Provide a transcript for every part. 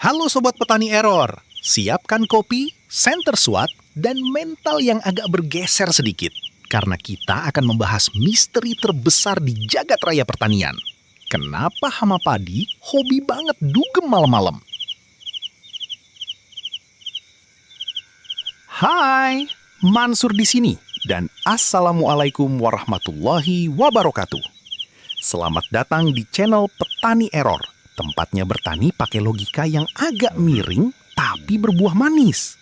Halo Sobat Petani Error, siapkan kopi, center SWOT, dan mental yang agak bergeser sedikit. Karena kita akan membahas misteri terbesar di jagat raya pertanian. Kenapa hama padi hobi banget dugem malam-malam? Hai, Mansur di sini dan Assalamualaikum warahmatullahi wabarakatuh. Selamat datang di channel Petani Error, tempatnya bertani pakai logika yang agak miring tapi berbuah manis.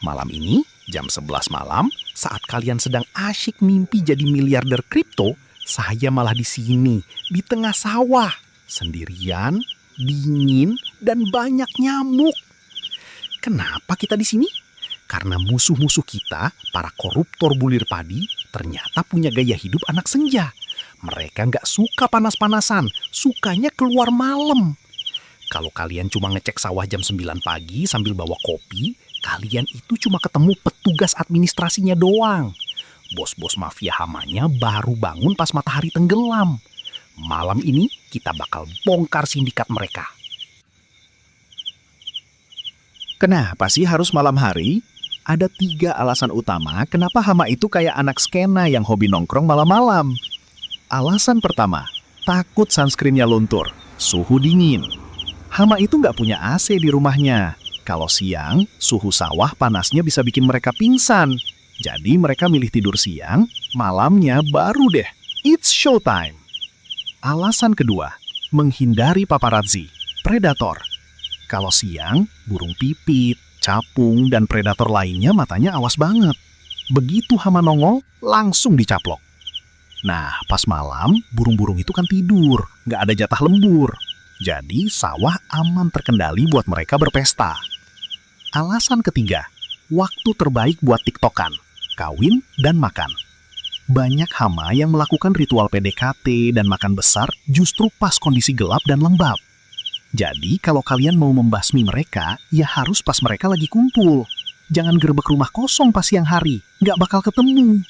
Malam ini, jam 11 malam, saat kalian sedang asyik mimpi jadi miliarder kripto, saya malah di sini, di tengah sawah, sendirian, dingin, dan banyak nyamuk. Kenapa kita di sini? Karena musuh-musuh kita, para koruptor bulir padi, ternyata punya gaya hidup anak senja. Mereka nggak suka panas-panasan, sukanya keluar malam. Kalau kalian cuma ngecek sawah jam 9 pagi sambil bawa kopi, kalian itu cuma ketemu petugas administrasinya doang. Bos-bos mafia hamanya baru bangun pas matahari tenggelam. Malam ini kita bakal bongkar sindikat mereka. Kenapa sih harus malam hari? Ada 3 alasan utama kenapa hama itu kayak anak skena yang hobi nongkrong malam-malam. Alasan pertama, takut sunscreen-nya luntur, suhu dingin. Hama itu nggak punya AC di rumahnya. Kalau siang, suhu sawah panasnya bisa bikin mereka pingsan. Jadi mereka milih tidur siang, malamnya baru deh, it's showtime. Alasan kedua, menghindari paparazzi, predator. Kalau siang, burung pipit, capung, dan predator lainnya matanya awas banget. Begitu hama nongol, langsung dicaplok. Nah, pas malam, burung-burung itu kan tidur, nggak ada jatah lembur. Jadi, sawah aman terkendali buat mereka berpesta. Alasan ketiga, waktu terbaik buat tiktokan, kawin, dan makan. Banyak hama yang melakukan ritual PDKT dan makan besar justru pas kondisi gelap dan lembab. Jadi, kalau kalian mau membasmi mereka, ya harus pas mereka lagi kumpul. Jangan gerbek rumah kosong pas siang hari, nggak bakal ketemu.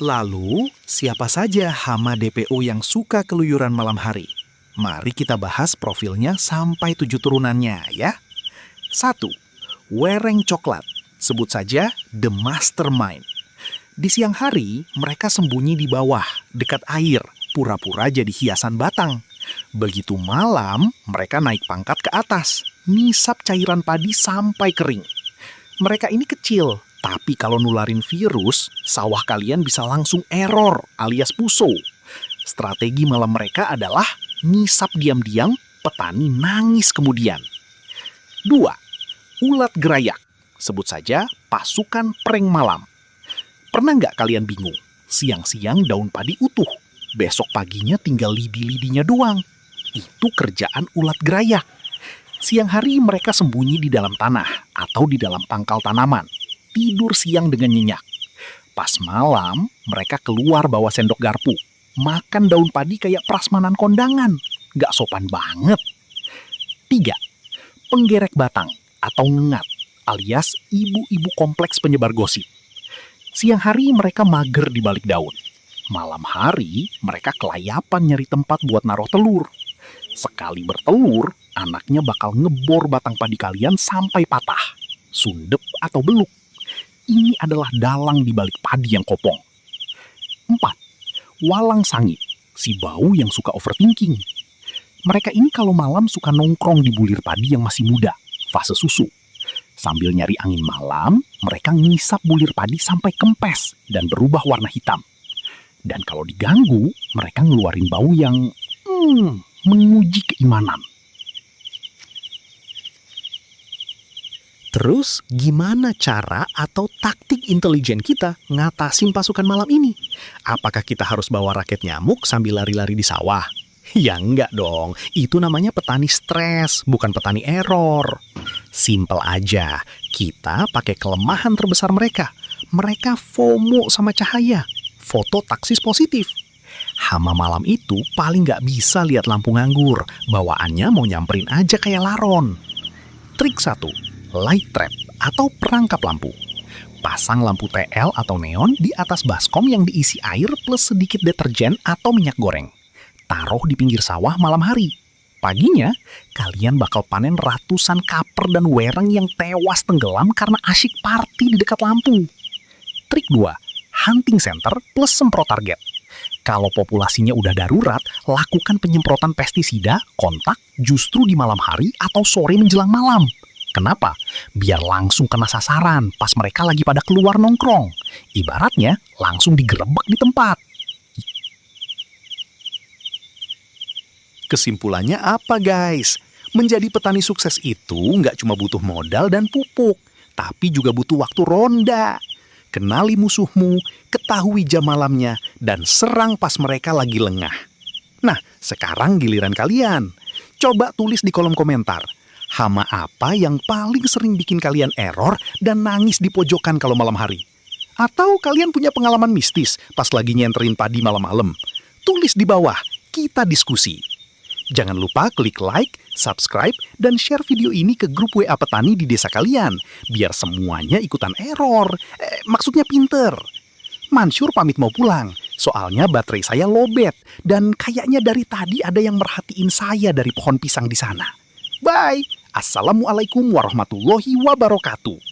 Lalu, siapa saja hama DPO yang suka keluyuran malam hari? Mari kita bahas profilnya sampai 7 turunannya ya. 1. Wereng coklat, sebut saja The Mastermind. Di siang hari, mereka sembunyi di bawah, dekat air, pura-pura jadi hiasan batang. Begitu malam, mereka naik pangkat ke atas, nisap cairan padi sampai kering. Mereka ini kecil, tapi kalau nularin virus, sawah kalian bisa langsung error alias puso. Strategi malam mereka adalah nisap diam-diam, petani nangis kemudian. 2. Ulat gerayak, sebut saja pasukan prank malam. Pernah nggak kalian bingung? Siang-siang daun padi utuh, besok paginya tinggal lidi-lidinya doang. Itu kerjaan ulat gerayak. Siang hari mereka sembunyi di dalam tanah atau di dalam pangkal tanaman. Tidur siang dengan nyenyak. Pas malam, mereka keluar bawa sendok garpu. Makan daun padi kayak prasmanan kondangan. Nggak sopan banget. 3. Penggerek batang atau ngengat, alias ibu-ibu kompleks penyebar gosip. Siang hari mereka mager di balik daun. Malam hari, mereka kelayapan nyari tempat buat naruh telur. Sekali bertelur, anaknya bakal ngebor batang padi kalian sampai patah. Sundep atau beluk. Ini adalah dalang di balik padi yang kopong. 4. Walang sangit, si bau yang suka overthinking. Mereka ini kalau malam suka nongkrong di bulir padi yang masih muda, fase susu. Sambil nyari angin malam, mereka ngisap bulir padi sampai kempes dan berubah warna hitam. Dan kalau diganggu, mereka ngeluarin bau yang menguji keimanan. Terus, gimana cara atau taktik intelijen kita ngatasin pasukan malam ini? Apakah kita harus bawa raket nyamuk sambil lari-lari di sawah? Ya enggak dong, itu namanya petani stres, bukan petani error. Simple aja, kita pakai kelemahan terbesar mereka. Mereka FOMO sama cahaya, foto taksis positif. Hama malam itu paling nggak bisa lihat lampu nganggur, bawaannya mau nyamperin aja kayak laron. Trik 1. Light trap atau perangkap lampu. Pasang lampu TL atau neon di atas baskom yang diisi air plus sedikit deterjen atau minyak goreng. taruh di pinggir sawah malam hari. Paginya, kalian bakal panen ratusan kaper dan wereng yang tewas tenggelam karena asyik party di dekat lampu. Trik 2, hunting center plus semprot target. Kalau populasinya udah darurat, lakukan penyemprotan pestisida, kontak, justru di malam hari atau sore menjelang malam. Kenapa? Biar langsung kena sasaran pas mereka lagi pada keluar nongkrong. Ibaratnya, langsung digerebek di tempat. Kesimpulannya apa guys? Menjadi petani sukses itu nggak cuma butuh modal dan pupuk, tapi juga butuh waktu ronda. Kenali musuhmu, ketahui jam malamnya, dan serang pas mereka lagi lengah. Nah, sekarang giliran kalian. Coba tulis di kolom komentar, hama apa yang paling sering bikin kalian error dan nangis di pojokan kalau malam hari? Atau kalian punya pengalaman mistis pas lagi nyenterin padi malam-malam? Tulis di bawah, kita diskusi. Jangan lupa klik like, subscribe, dan share video ini ke grup WA petani di desa kalian, biar semuanya ikutan error. Maksudnya pinter. Mansyur pamit mau pulang, soalnya baterai saya lowbat, dan kayaknya dari tadi ada yang merhatiin saya dari pohon pisang di sana. Bye! Assalamualaikum warahmatullahi wabarakatuh.